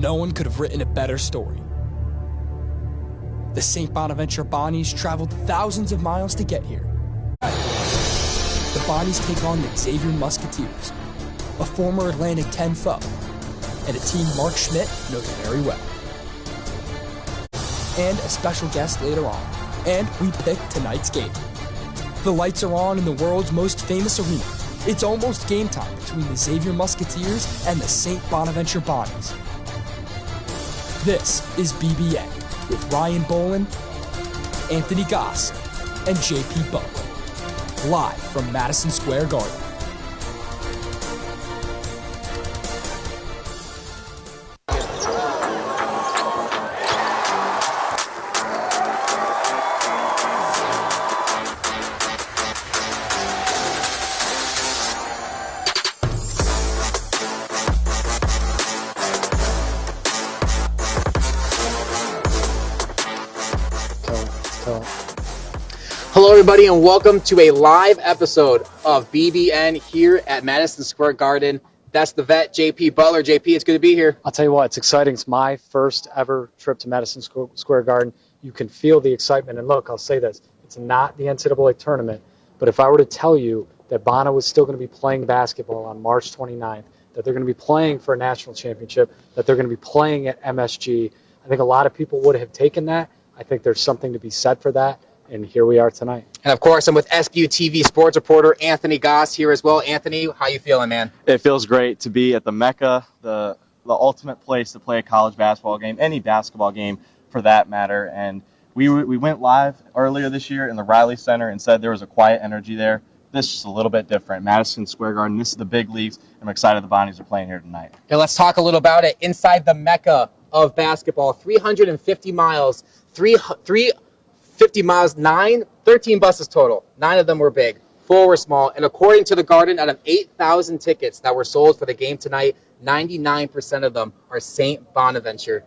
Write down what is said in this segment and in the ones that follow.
no one could have written a better story. The St. Bonaventure Bonnies traveled thousands of miles to get here. The Bonnies take on the Xavier Musketeers, a former Atlantic 10 foe, and a team Mark Schmidt knows very well. And a special guest later on, and we pick tonight's game. The lights are on in the world's most famous arena. It's almost game time between the Xavier Musketeers and the St. Bonaventure Bonnies. This is BBN with Ryan Bowlin, Anthony Goss, and J.P. Butler, live from Madison Square Garden. Hello, everybody, and welcome to a live episode of BBN here at Madison Square Garden. That's the vet, JP Butler. JP, it's good to be here. I'll tell you what, it's exciting. It's my first ever trip to Madison Square Garden. You can feel the excitement. And look, I'll say this. It's not the NCAA tournament, but if I were to tell you that Bono was still going to be playing basketball on March 29th, that they're going to be playing for a national championship, that they're going to be playing at MSG, I think a lot of people would have taken that. I think there's something to be said for that. And here we are tonight. And, of course, I'm with SBU-TV sports reporter Anthony Goss here as well. Anthony, how you feeling, man? It feels great to be at the Mecca, the ultimate place to play a college basketball game, any basketball game for that matter. And we went live earlier this year in the Riley Center and said there was a quiet energy there. This is just a little bit different. Madison Square Garden, this is the big leagues. I'm excited the Bonnies are playing here tonight. Okay, let's talk a little about it. Inside the Mecca of basketball, 350 miles, 50 miles, 13 buses total. 9 of them were big, 4 were small. And according to the Garden, out of 8,000 tickets that were sold for the game tonight, 99% of them are St. Bonaventure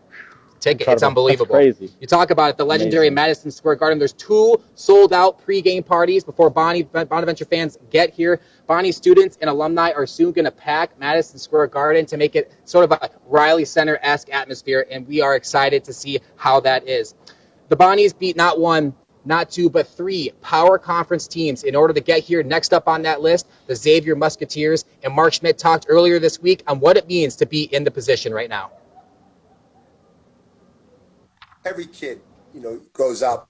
tickets. Incredible. It's unbelievable. That's crazy. You talk about it, the legendary Madison Square Garden. There's 2 sold-out pregame parties before Bonaventure fans get here. Bonnie students and alumni are soon going to pack Madison Square Garden to make it sort of a Riley Center-esque atmosphere, and we are excited to see how that is. The Bonnies beat not 1, not 2, but 3 power conference teams in order to get here. Next up on that list, the Xavier Musketeers. And Mark Schmidt talked earlier this week on what it means to be in the position right now. Every kid, grows up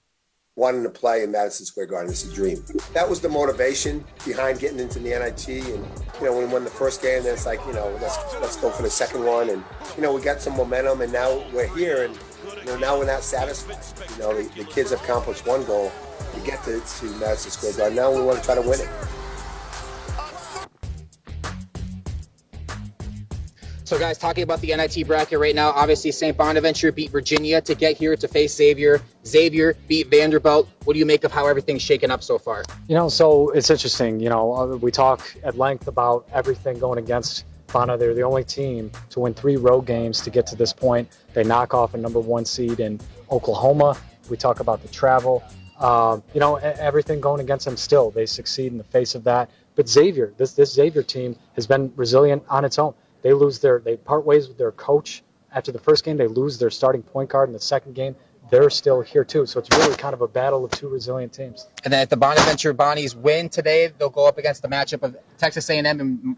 wanting to play in Madison Square Garden. It's a dream. That was the motivation behind getting into the NIT. And, when we won the first game, then it's like, let's go for the second one. And, we got some momentum, and now we're here. And, now we're not satisfied. The kids have accomplished one goal to get to Madison Square Garden. Now we want to try to win it. So, guys, talking about the NIT bracket right now, obviously St. Bonaventure beat Virginia to get here to face Xavier. Xavier beat Vanderbilt. What do you make of how everything's shaken up so far? So it's interesting. We talk at length about everything going against Bono. They're the only team to win 3 road games to get to this point. They knock off a number 1 seed in Oklahoma. We talk about the travel. Everything going against them still. They succeed in the face of that. But Xavier, this Xavier team has been resilient on its own. They part ways with their coach after the first game. They lose their starting point guard in the second game. They're still here too. So it's really kind of a battle of 2 resilient teams. And then if the Bonaventure Bonnies win today, they'll go up against the matchup of Texas A&M and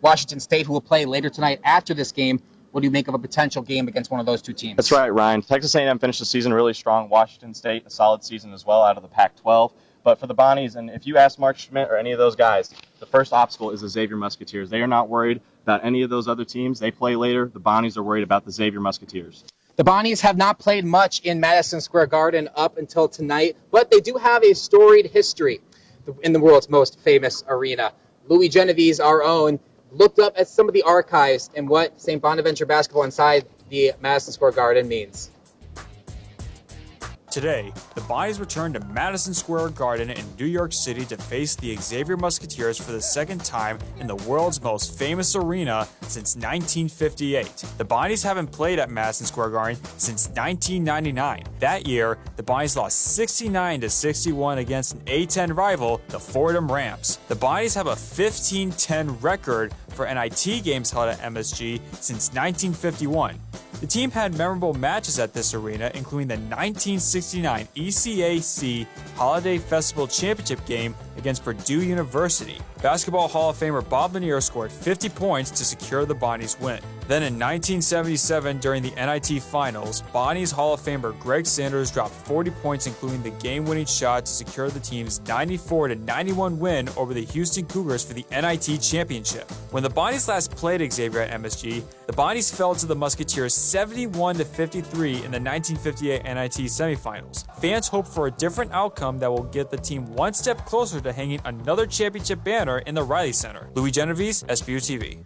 Washington State, who will play later tonight after this game. What do you make of a potential game against one of those 2 teams? That's right, Ryan. Texas A&M finished the season really strong. Washington State, a solid season as well out of the Pac-12. But for the Bonnies, and if you ask Mark Schmidt or any of those guys, the first obstacle is the Xavier Musketeers. They are not worried about any of those other teams. They play later. The Bonnies are worried about the Xavier Musketeers. The Bonnies have not played much in Madison Square Garden up until tonight, but they do have a storied history in the world's most famous arena. Louis Genovese, our own, looked up at some of the archives and what St. Bonaventure basketball inside the Madison Square Garden means. Today, the Bonnies return to Madison Square Garden in New York City to face the Xavier Musketeers for the second time in the world's most famous arena since 1958. The Bonnies haven't played at Madison Square Garden since 1999. That year, the Bonnies lost 69-61 against an A-10 rival, the Fordham Rams. The Bonnies have a 15-10 record for NIT games held at MSG since 1951. The team had memorable matches at this arena, including the 1969 ECAC Holiday Festival Championship game against Purdue University. Basketball Hall of Famer Bonaventure scored 50 points to secure the Bonnies' win. Then in 1977, during the NIT Finals, Bonnies Hall of Famer Greg Sanders dropped 40 points, including the game-winning shot to secure the team's 94-91 win over the Houston Cougars for the NIT Championship. When the Bonnies last played Xavier at MSG, the Bonnies fell to the Musketeers 71-53 in the 1958 NIT semifinals. Fans hope for a different outcome that will get the team one step closer to hanging another championship banner in the Riley Center. Louis Genovese, SBU-TV.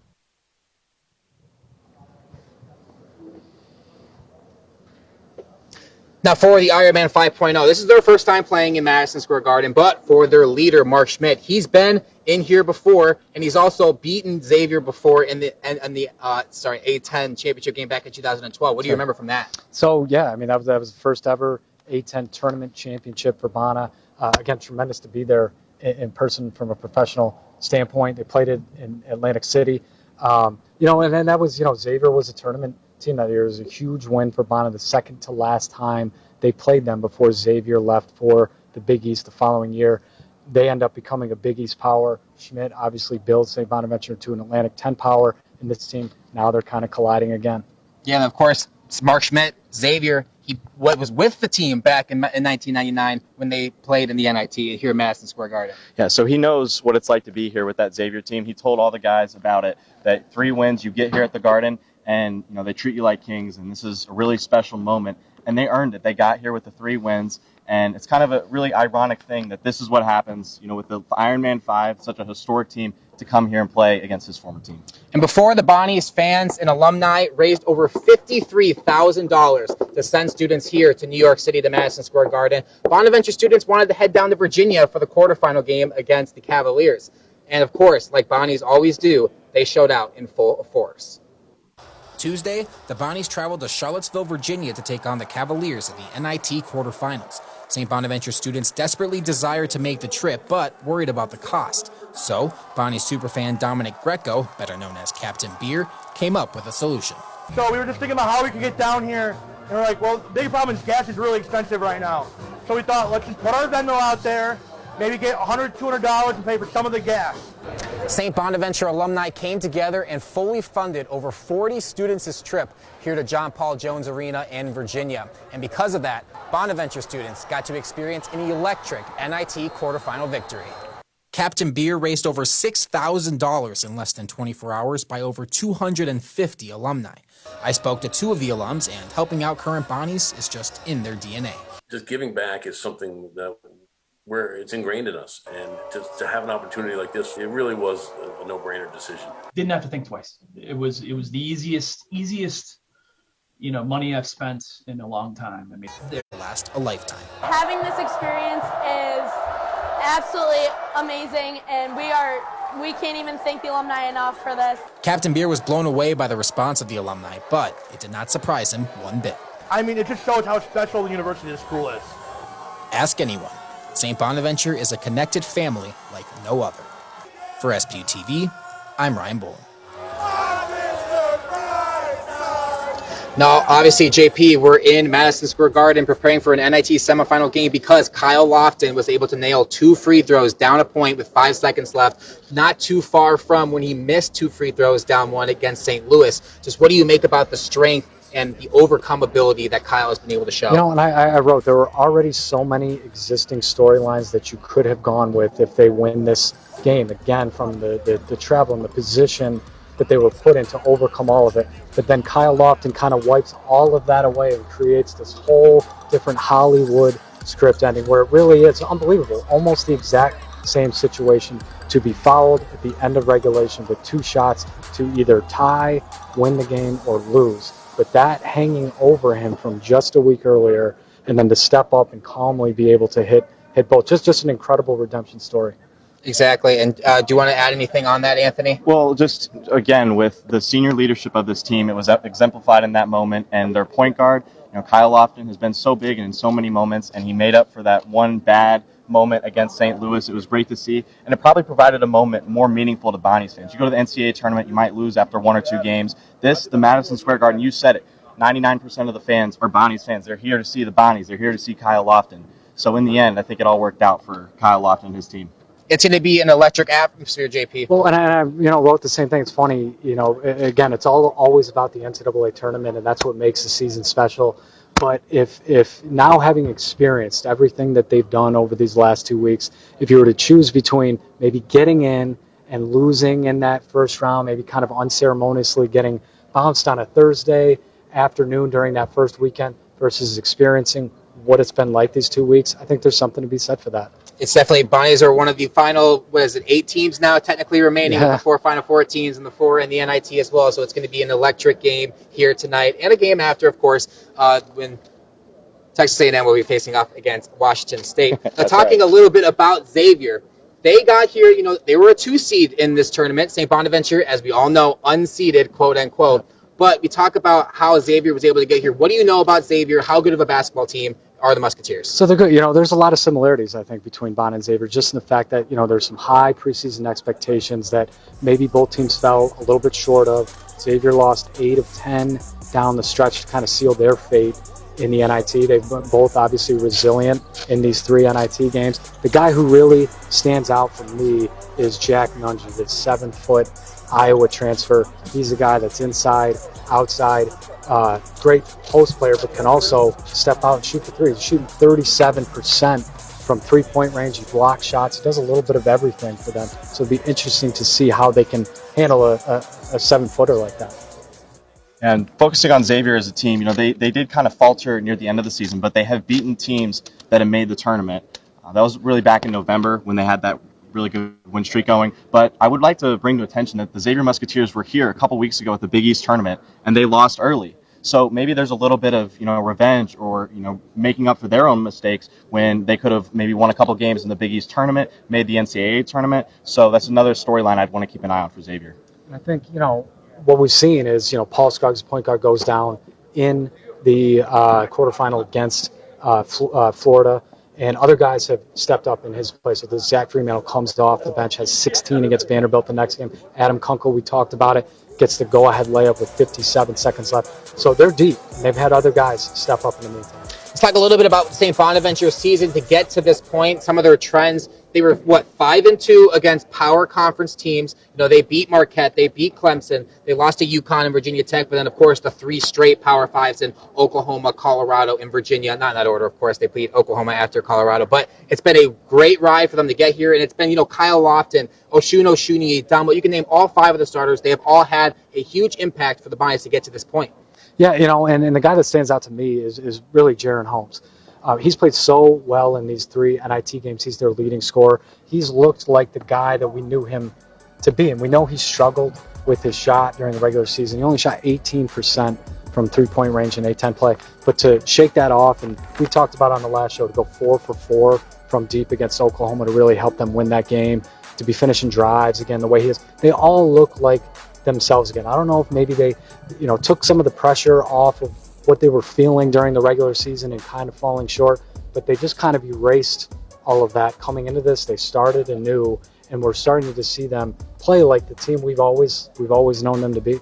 Now for the Ironman 5.0, this is their first time playing in Madison Square Garden, but for their leader, Mark Schmidt, he's been in here before, and he's also beaten Xavier before in the A10 championship game back in 2012. What do you remember from that? So, yeah, I mean, that was the first ever A10 tournament championship for Bonna. Again, tremendous to be there in person from a professional standpoint. They played it in Atlantic City. And then that was, Xavier was a tournament team that year. It was a huge win for Bonna, the second to last time they played them before Xavier left for the Big East the following year. They end up becoming a Big East power. Schmidt obviously builds St. Bonaventure to an Atlantic 10 power in this team. Now they're kind of colliding again. Yeah, and of course, Mark Schmidt, Xavier, he was with the team back in 1999 when they played in the NIT here at Madison Square Garden. Yeah, so he knows what it's like to be here with that Xavier team. He told all the guys about it, that 3 wins, you get here at the Garden, and they treat you like kings, and this is a really special moment. And they earned it. They got here with the 3 wins, and it's kind of a really ironic thing that this is what happens, with the Ironman 5, such a historic team, to come here and play against his former team. And before the Bonnies, fans and alumni raised over $53,000 to send students here to New York City to Madison Square Garden. Bonaventure students wanted to head down to Virginia for the quarterfinal game against the Cavaliers. And of course, like Bonnies always do, they showed out in full force. Tuesday, the Bonnies traveled to Charlottesville, Virginia to take on the Cavaliers in the NIT quarterfinals. St. Bonaventure students desperately desired to make the trip, but worried about the cost. So, Bonnies superfan Dominic Greco, better known as Captain Beer, came up with a solution. So we were just thinking about how we could get down here, and we're like, well, the big problem is gas is really expensive right now. So we thought, let's just put our Venmo out there, maybe get $100, $200 and pay for some of the gas. St. Bonaventure alumni came together and fully funded over 40 students' trip here to John Paul Jones Arena in Virginia. And because of that, Bonaventure students got to experience an electric NIT quarterfinal victory. Captain Beer raised over $6,000 in less than 24 hours by over 250 alumni. I spoke to 2 of the alums, and helping out current Bonnies is just in their DNA. Just giving back is something that where it's ingrained in us, and to have an opportunity like this, it really was a no-brainer decision. Didn't have to think twice. It was the easiest money I've spent in a long time. I mean, they last a lifetime. Having this experience is absolutely amazing, and we can't even thank the alumni enough for this. Captain Beer was blown away by the response of the alumni, but it did not surprise him one bit. I mean, it just shows how special the university this school is. Ask anyone. St. Bonaventure is a connected family like no other. For SBU-TV, I'm Ryan Bowlin. Now, obviously, JP, we're in Madison Square Garden preparing for an NIT semifinal game because Kyle Lofton was able to nail 2 free throws down a point with 5 seconds left, not too far from when he missed 2 free throws down 1 against St. Louis. Just what do you make about the strength and the overcomability that Kyle has been able to show? And I wrote there were already so many existing storylines that you could have gone with if they win this game. Again, from the travel and the position that they were put in to overcome all of it. But then Kyle Lofton kind of wipes all of that away and creates this whole different Hollywood script ending where it really is unbelievable. Almost the exact same situation to be fouled at the end of regulation with 2 shots to either tie, win the game, or lose. But that hanging over him from just a week earlier, and then to step up and calmly be able to hit both, just an incredible redemption story. Exactly. And do you want to add anything on that, Anthony? Well, just again, with the senior leadership of this team, it was exemplified in that moment. And their point guard, Kyle Lofton, has been so big and in so many moments, and he made up for that one bad moment against St. Louis. It was great to see, and it probably provided a moment more meaningful to Bonnies fans. You go to the NCAA tournament, you might lose after 1 or 2 games. The Madison Square Garden, you said it, 99% of the fans are Bonnie's fans. They're here to see the Bonnies. They're here to see Kyle Lofton. So in the end, I think it all worked out for Kyle Lofton and his team. It's going to be an electric atmosphere, JP. Well, and I wrote the same thing. It's funny, again, it's always about the NCAA tournament, and that's what makes the season special. But if now having experienced everything that they've done over these last 2 weeks, if you were to choose between maybe getting in and losing in that first round, maybe kind of unceremoniously getting bounced on a Thursday afternoon during that first weekend versus experiencing what it's been like these 2 weeks, I think there's something to be said for that. It's definitely, Bonnies are one of the final, 8 teams now technically remaining, with the 4 Final Four teams and the 4 in the NIT as well. So it's going to be an electric game here tonight and a game after, of course, when Texas A&M will be facing off against Washington State. Now, talking a little bit about Xavier, they got here, they were a 2 seed in this tournament. St. Bonaventure, as we all know, unseeded, quote unquote. But we talk about how Xavier was able to get here. What do you know about Xavier? How good of a basketball team are the Musketeers? So they're good. There's a lot of similarities, I think, between Bon and Xavier, just in the fact that, there's some high preseason expectations that maybe both teams fell a little bit short of. Xavier lost 8 of 10 down the stretch to kind of seal their fate in the NIT. They've been both obviously resilient in these 3 NIT games. The guy who really stands out for me is Jack Nunge, the 7-foot Iowa transfer. He's a guy that's inside, outside, great post player, but can also step out and shoot for 3. He's shooting 37% from 3-point range. He blocks shots. He does a little bit of everything for them. So it'll be interesting to see how they can handle a 7-footer like that. And focusing on Xavier as a team, they did kind of falter near the end of the season, but they have beaten teams that have made the tournament. That was really back in November when they had that really good win streak going. But I would like to bring to attention that the Xavier Musketeers were here a couple weeks ago at the Big East tournament, and they lost early. So maybe there's a little bit of, revenge or, making up for their own mistakes when they could have maybe won a couple games in the Big East tournament, made the NCAA tournament. So that's another storyline I'd want to keep an eye on for Xavier. I think, what we've seen is, Paul Scruggs, point guard, goes down in the quarterfinal against Florida. And other guys have stepped up in his place. So the Zach Fremantle comes off the bench, has 16 against Vanderbilt the next game. Adam Kunkel, we talked about it, gets the go-ahead layup with 57 seconds left. So they're deep, and they've had other guys step up in the meantime. Let's talk a little bit about St. Bonaventure's season to get to this point, some of their trends. They were, 5-2 against power conference teams. They beat Marquette, they beat Clemson, they lost to UConn and Virginia Tech, but then, of course, the 3 straight Power 5s in Oklahoma, Colorado, and Virginia. Not in that order, of course. They beat Oklahoma after Colorado. But it's been a great ride for them to get here, and it's been, Kyle Lofton, Oshun Oshuni, Dumbo. You can name all 5 of the starters. They have all had a huge impact for the Bonnies to get to this point. Yeah, and the guy that stands out to me is really Jaron Holmes. He's played so well in these 3 NIT games. He's their leading scorer. He's looked like the guy that we knew him to be, and we know he struggled with his shot during the regular season. He only shot 18% from 3-point range in A-10 play, but to shake that off, and we talked about on the last show, to go 4 for 4 from deep against Oklahoma to really help them win that game, to be finishing drives again the way he is. They all look like themselves again. I don't know if maybe they, took some of the pressure off of what they were feeling during the regular season and kind of falling short, but they just kind of erased all of that coming into this. They started anew, and we're starting to see them play like the team we've always known them to be. Yeah,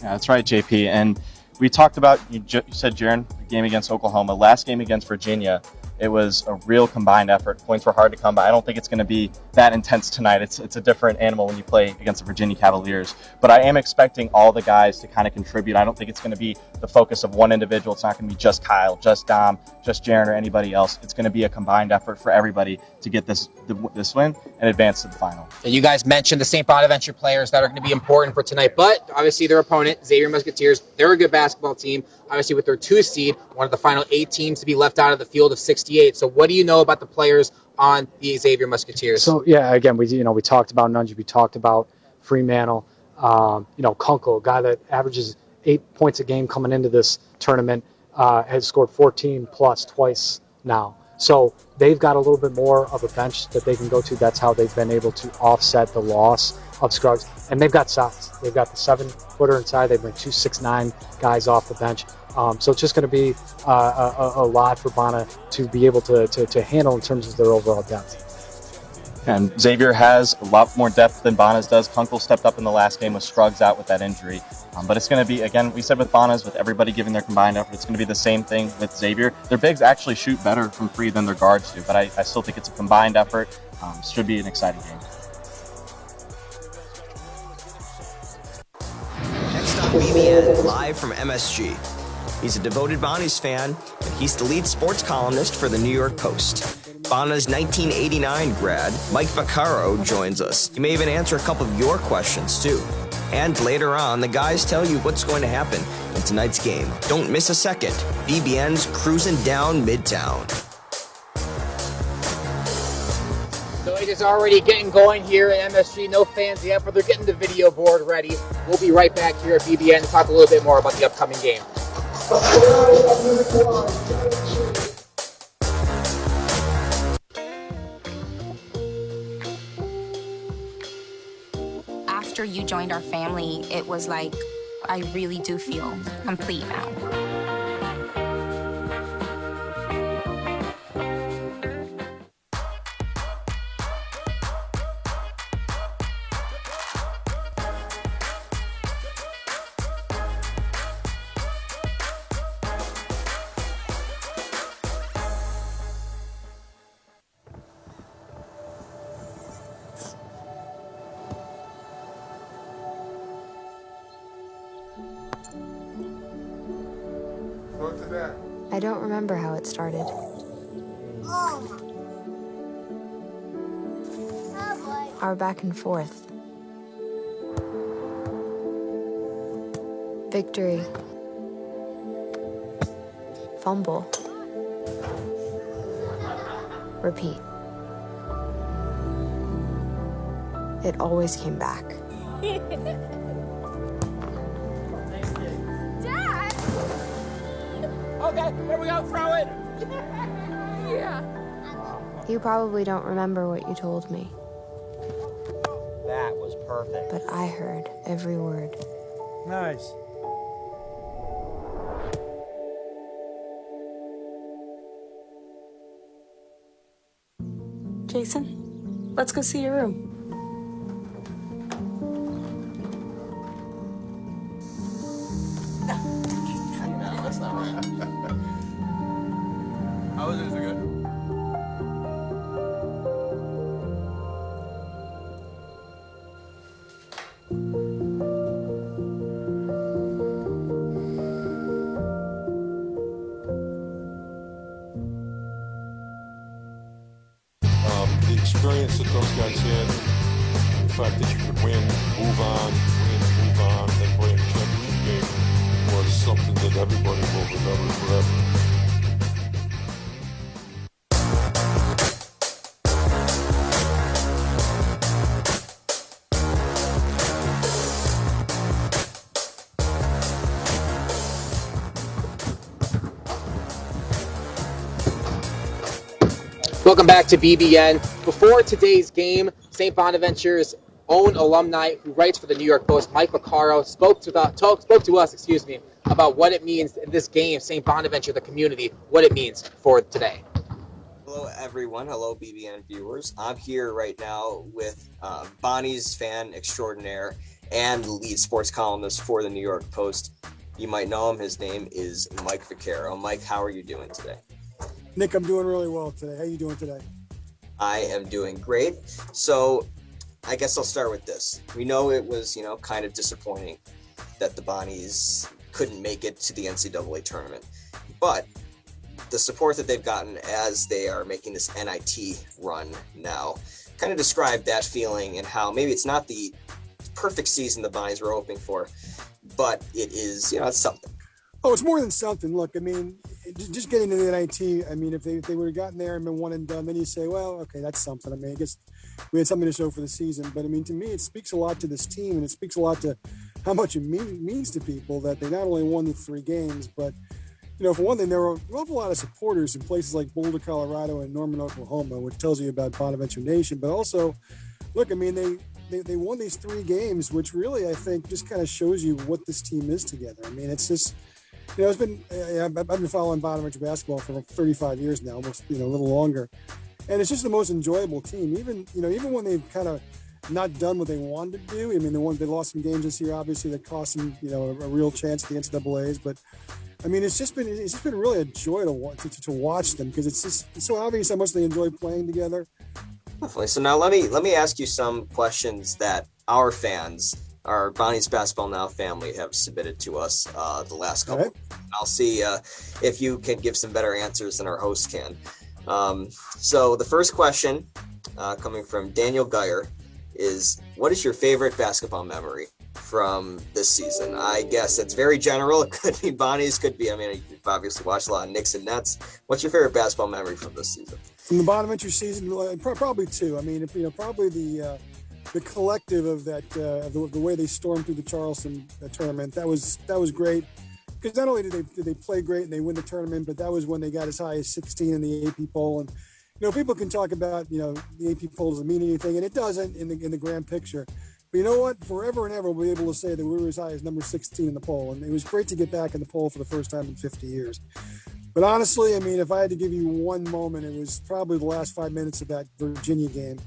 that's right, JP. And we talked about, you said, Jaron, the game against Oklahoma, last game against Virginia. It was a real combined effort. Points were hard to come by. I don't think it's going to be that intense tonight. It's a different animal when you play against the Virginia Cavaliers. But I am expecting all the guys to kind of contribute. I don't think it's going to be the focus of one individual. It's not going to be just Kyle, just Dom, just Jaron, or anybody else. It's going to be a combined effort for everybody to get this win and advance to the final. And you guys mentioned the St. Bonaventure players that are going to be important for tonight, but obviously their opponent, Xavier Musketeers, they're a good basketball team. Obviously with their 2 seed, one of the final 8 teams to be left out of the field of 68. So what do you know about the players on the Xavier Musketeers? So yeah, again, we talked about Nunge, we talked about Fremantle, Kunkel, a guy that averages 8 points a game coming into this tournament, has scored 14 plus twice now. So they've got a little bit more of a bench that they can go to. That's how they've been able to offset the loss of Scruggs. And they've got size. They've got the 7-footer inside. They bring 2 6'9" guys off the bench. So it's just going to be a lot for Bona to be able to handle in terms of their overall depth. And Xavier has a lot more depth than Bonas does. Kunkel stepped up in the last game with Scruggs out with that injury. But it's going to be, again, we said with Bonas, with everybody giving their combined effort, it's going to be the same thing with Xavier. Their bigs actually shoot better from three than their guards do, but I still think it's a combined effort. Should be an exciting game. Next up, BBN, live from MSG. He's a devoted Bonnie's fan, and he's the lead sports columnist for the New York Post. Bonna's 1989 grad, Mike Vaccaro, joins us. He may even answer a couple of your questions, too. And later on, the guys tell you what's going to happen in tonight's game. Don't miss a second. BBN's cruising down Midtown. So it is already getting going here at MSG. No fans yet, but they're getting the video board ready. We'll be right back here at BBN to talk a little bit more about the upcoming game. After you joined our family, it was like, I really do feel complete now. I don't remember how it started. Our back and forth. Victory. Fumble. Repeat. It always came back. Okay, here we go, throw it! Yeah. You probably don't remember what you told me. That was perfect. But I heard every word. Nice. Jason, let's go see your room. That's not right. How is it? Is it good? The experience that those guys had, the fact that you could win, move on, then play in the championship game was something that everybody will remember forever. Welcome back to BBN. Before today's game, St. Bonaventure's own alumni who writes for the New York Post, Mike Vaccaro, spoke to us, about what it means in this game, St. Bonaventure, the community, what it means for today. Hello, everyone. Hello, BBN viewers. I'm here right now with Bonnie's fan extraordinaire and lead sports columnist for the New York Post. You might know him. His name is Mike Vaccaro. Mike, how are you doing today? Nick, I'm doing really well today. How are you doing today? I am doing great. So I guess I'll start with this. We know it was, kind of disappointing that the Bonnies couldn't make it to the NCAA tournament. But the support that they've gotten as they are making this NIT run now, kind of describe that feeling and how maybe it's not the perfect season the Bonnies were hoping for, but it is, it's something. Oh, it's more than something. Look, I mean, just getting to the NIT, I mean, if they would have gotten there and been one and done, then you say, well, okay, that's something. I mean, I guess we had something to show for the season. But, I mean, to me, it speaks a lot to this team, and it speaks a lot to how much it means to people that they not only won the 3 games, but, for one thing, there were an awful lot of supporters in places like Boulder, Colorado, and Norman, Oklahoma, which tells you about Bonaventure Nation. But also, look, I mean, they won these 3 games, which really, I think, just kind of shows you what this team is together. I mean, it's just... I've been following Bonaventure basketball for 35 years now, almost, a little longer. And it's just the most enjoyable team. Even when they've kind of not done what they wanted to do. I mean, they lost some games this year, obviously, that cost them, a real chance at the NCAAs. But I mean, it's just been really a joy to watch them, because it's so obvious how much they enjoy playing together. Definitely. So now let me ask you some questions that our fans, our Bonnie's Basketball Now family, have submitted to us the last couple. Right. I'll see if you can give some better answers than our host can. So the first question, coming from Daniel Geyer, is what is your favorite basketball memory from this season? I guess it's very general. It could be Bonnie's, could be, I mean, you've obviously watched a lot of Knicks and Nets. What's your favorite basketball memory from this season? From the Bonaventure season, probably two. I mean, probably the collective of that, the way they stormed through the Charleston tournament. That was great, because not only did they play great and they win the tournament, but that was when they got as high as 16 in the AP poll. And people can talk about the AP poll doesn't mean anything, and it doesn't in the grand picture. But you know what? Forever and ever, we'll be able to say that we were as high as number 16 in the poll, and it was great to get back in the poll for the first time in 50 years. But honestly, I mean, if I had to give you one moment, it was probably the last 5 minutes of that Virginia game,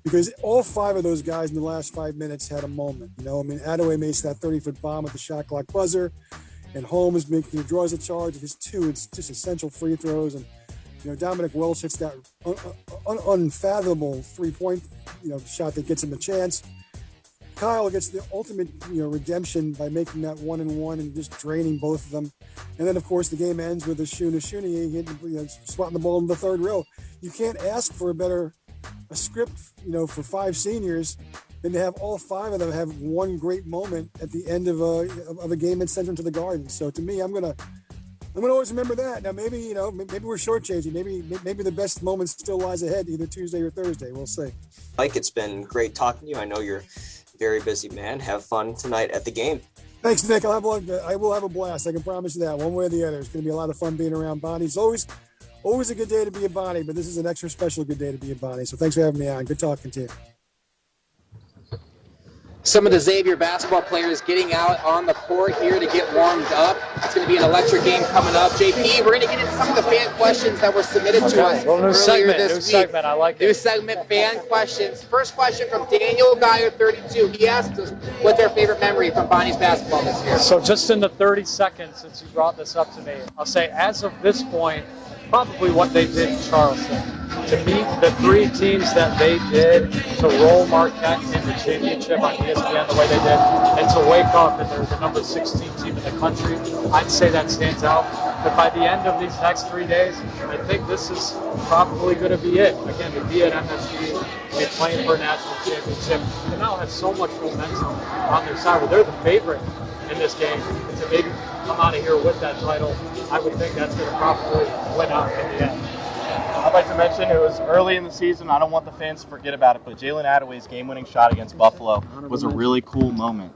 because all five of those guys in the last 5 minutes had a moment. I mean, Adaway makes that 30-foot bomb at the shot clock buzzer, and Holmes draws a charge of his two. It's just essential free throws, and Dominic Welsh hits that unfathomable three-point shot that gets him a chance. Kyle gets the ultimate redemption by making that 1-and-1 and just draining both of them. And then, of course, the game ends with a Shuni swatting the ball in the third row. You can't ask for a script, for five seniors than to have all five of them have one great moment at the end of a game that sends them to the Garden. So to me, I'm gonna always remember that. Now maybe we're shortchanging. Maybe the best moment still lies ahead, either Tuesday or Thursday. We'll see. Mike, it's been great talking to you. I know you're a very busy man. Have fun tonight at the game. Thanks, Nick. I will have a blast. I can promise you that. One way or the other, it's going to be a lot of fun being around Bonnie. It's always a good day to be a Bonnie, but this is an extra special good day to be a Bonnie. So thanks for having me on. Good talking to you. Some of the Xavier basketball players getting out on the court here to get warmed up. It's going to be an electric game coming up. JP, we're going to get into some of the fan questions that were submitted to us earlier this week. Segment, I like it. New segment, fan questions. First question from Daniel Geyer, 32. He asked us what's their favorite memory from Bonnie's basketball this year. So just in the 30 seconds since you brought this up to me, I'll say as of this point, probably what they did in Charleston. To meet the three teams that they did, to roll Marquette in the championship on ESPN the way they did, and to wake up and they're the number 16 team in the country, I'd say that stands out. But by the end of these next 3 days, I think this is probably going to be it. Again, to be at MSG, to be playing for a national championship, they now have so much momentum on their side. Well, they're the favorite in this game, and to maybe come out of here with that title, I would think that's going to probably win out in the end. I'd like to mention it was early in the season. I don't want the fans to forget about it, but Jalen Adaway's game-winning shot against Buffalo was a really cool moment.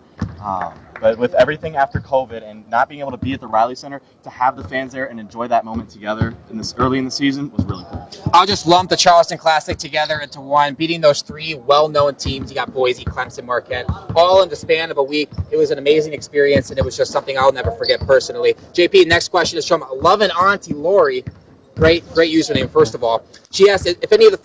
But with everything after COVID and not being able to be at the Riley Center, to have the fans there and enjoy that moment together early in the season was really cool. I'll just lump the Charleston Classic together into one, beating those three well-known teams. You got Boise, Clemson, Marquette, all in the span of a week. It was an amazing experience, and it was just something I'll never forget personally. JP, next question is from Lovin' Auntie Lori. Great username, first of all. She asked if any of the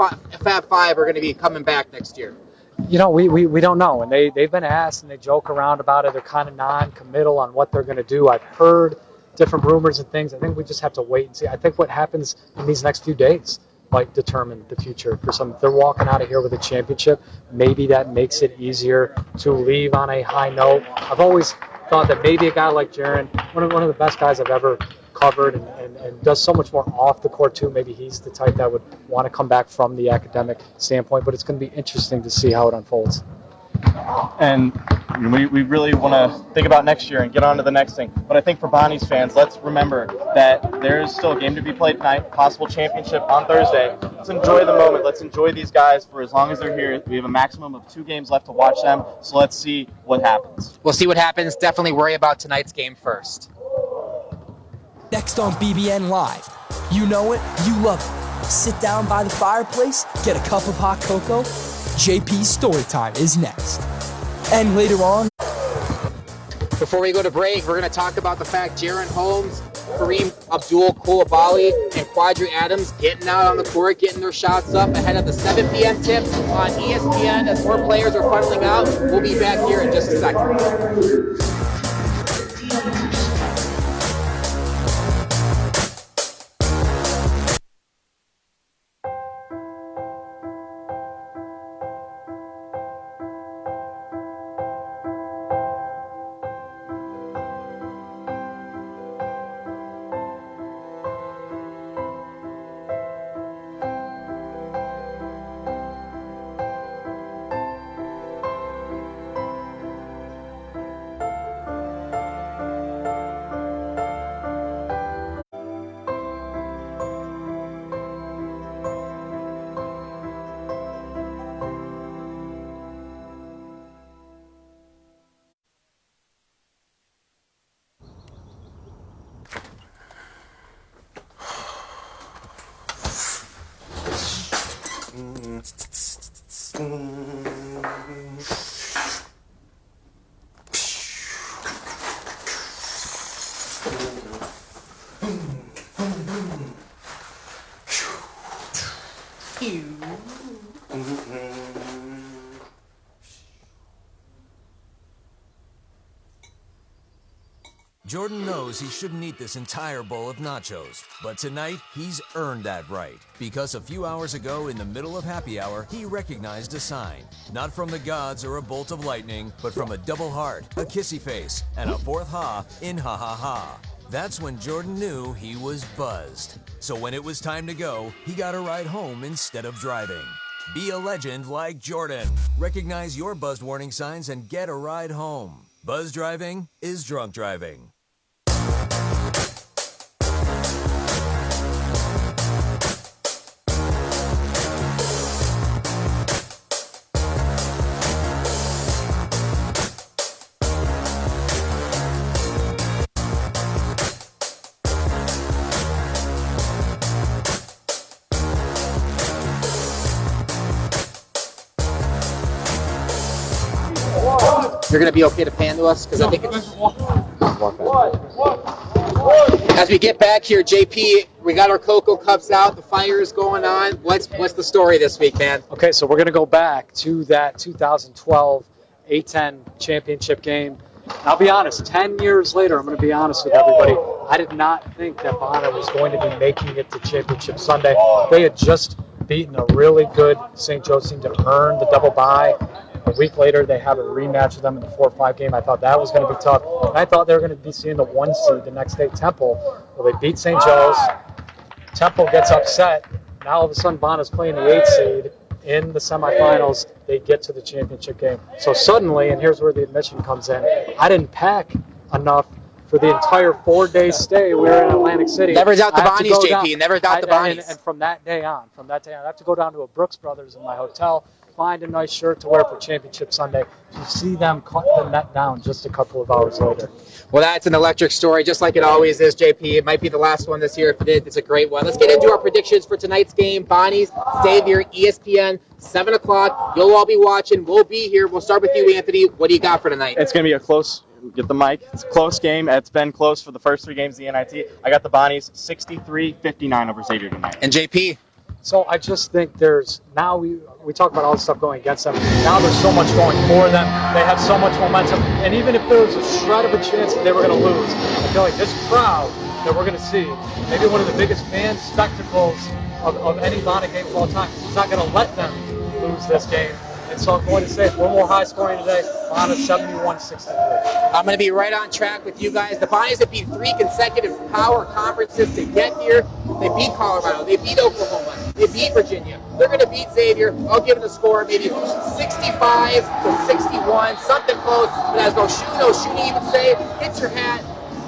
Fab Five are going to be coming back next year. We don't know, and they've been asked, and they joke around about it. They're kind of non-committal on what they're going to do. I've heard different rumors and things. I think we just have to wait and see. I think what happens in these next few days might determine the future for some. If they're walking out of here with a championship, maybe that makes it easier to leave on a high note. I've always thought that maybe a guy like Jaron, one of the best guys I've ever covered and does so much more off the court too. Maybe he's the type that would want to come back from the academic standpoint, but it's going to be interesting to see how it unfolds. And we really want to think about next year and get on to the next thing. But I think for Bonnie's fans, let's remember that there is still a game to be played tonight, possible championship on Thursday. Let's enjoy the moment. Let's enjoy these guys for as long as they're here. We have a maximum of 2 games left to watch them, so let's see what happens. We'll see what happens. Definitely worry about tonight's game first. Next on BBN Live. You know it, you love it. Sit down by the fireplace, get a cup of hot cocoa. JP's story time is next. And later on, before we go to break, we're going to talk about the fact Jaron Holmes Kareem Abdul-Koulibaly and Quadri Adams getting out on the court, getting their shots up ahead of the 7 p.m. tip on ESPN as more players are funneling out. We'll be back here in just a second. Jordan knows he shouldn't eat this entire bowl of nachos, but tonight he's earned that right. Because a few hours ago, in the middle of happy hour, he recognized a sign. Not from the gods or a bolt of lightning, but from a double heart, a kissy face, and a fourth ha in ha ha ha. That's when Jordan knew he was buzzed. So when it was time to go, he got a ride home instead of driving. Be a legend like Jordan. Recognize your buzzed warning signs and get a ride home. Buzz driving is drunk driving. You're going to be okay to pan to us? Because I think it's... As we get back here, JP, we got our Cocoa Cups out. The fire is going on. What's the story this week, man? Okay, so we're going to go back to that 2012 A-10 championship game. I'll be honest, 10 years later, I'm going to be honest with everybody, I did not think that Bonner was going to be making it to Championship Sunday. They had just beaten a really good St. Joe's team to earn the double bye. A week later, they have a rematch with them in the 4-5 game. I thought that was going to be tough. And I thought they were going to be seeing the 1 seed the next day, Temple. Well, they beat St. Joe's. Temple gets upset. Now, all of a sudden, Bonner's playing the 8 seed in the semifinals. They get to the championship game. So suddenly, and here's where the admission comes in, I didn't pack enough for the entire 4-day stay. We were in Atlantic City. Never doubt the Bonnies, JP. Never doubt the Bonnies. And from that day on, I have to go down to a Brooks Brothers in my hotel, find a nice shirt to wear for Championship Sunday. You see them cut the net down just a couple of hours later. Well, that's an electric story, just like it always is, JP. It might be the last one this year. If it is, it's a great one. Let's get into our predictions for tonight's game. Bonnies, Xavier, ESPN, 7 o'clock. You'll all be watching. We'll be here. We'll start with you, Anthony. What do you got for tonight? It's going to be a close, get the mic. It's a close game. It's been close for the first 3 games of the NIT. I got the Bonnies 63-59 over Xavier tonight. And JP? So I just think there's, now we talk about all the stuff going against them. Now there's so much going for them. They have so much momentum. And even if there was a shred of a chance that they were going to lose, I feel like this crowd that we're going to see, maybe one of the biggest fan spectacles of any Bonner game of all time, is not going to let them lose this game. And so I'm going to say it's one more high scoring today. Bonner 71-63. I'm going to be right on track with you guys. The Bonnies have beat 3 consecutive power conferences to get here. They beat Colorado. They beat Oklahoma. They beat Virginia. They're going to beat Xavier. I'll give them a score, maybe 65-61, something close. But as Oshuni even say, get your hat,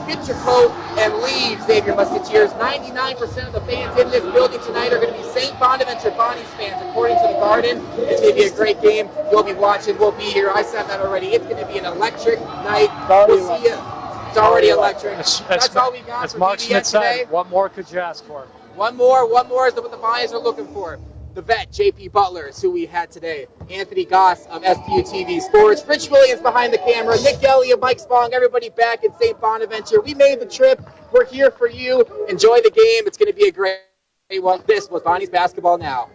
get your coat, and leave, Xavier Musketeers. 99% of the fans in this building tonight are going to be St. Bonaventure Bonnies fans, according to the Garden. It's going to be a great game. You'll be watching. We'll be here. I said that already. It's going to be an electric night. We'll see you. It's already electric. That's all we got as for Mark BBN Schmidt today. said, what more could you ask for? One more is what the Bonnies are looking for. the vet, J.P. Butler, is who we had today. Anthony Goss of SBU-TV Sports. Rich Williams behind the camera. Nick Elliott, Mike Spong, everybody back in St. Bonaventure. We made the trip. We're here for you. Enjoy the game. It's going to be a great one. This was Bonnie's Basketball Now.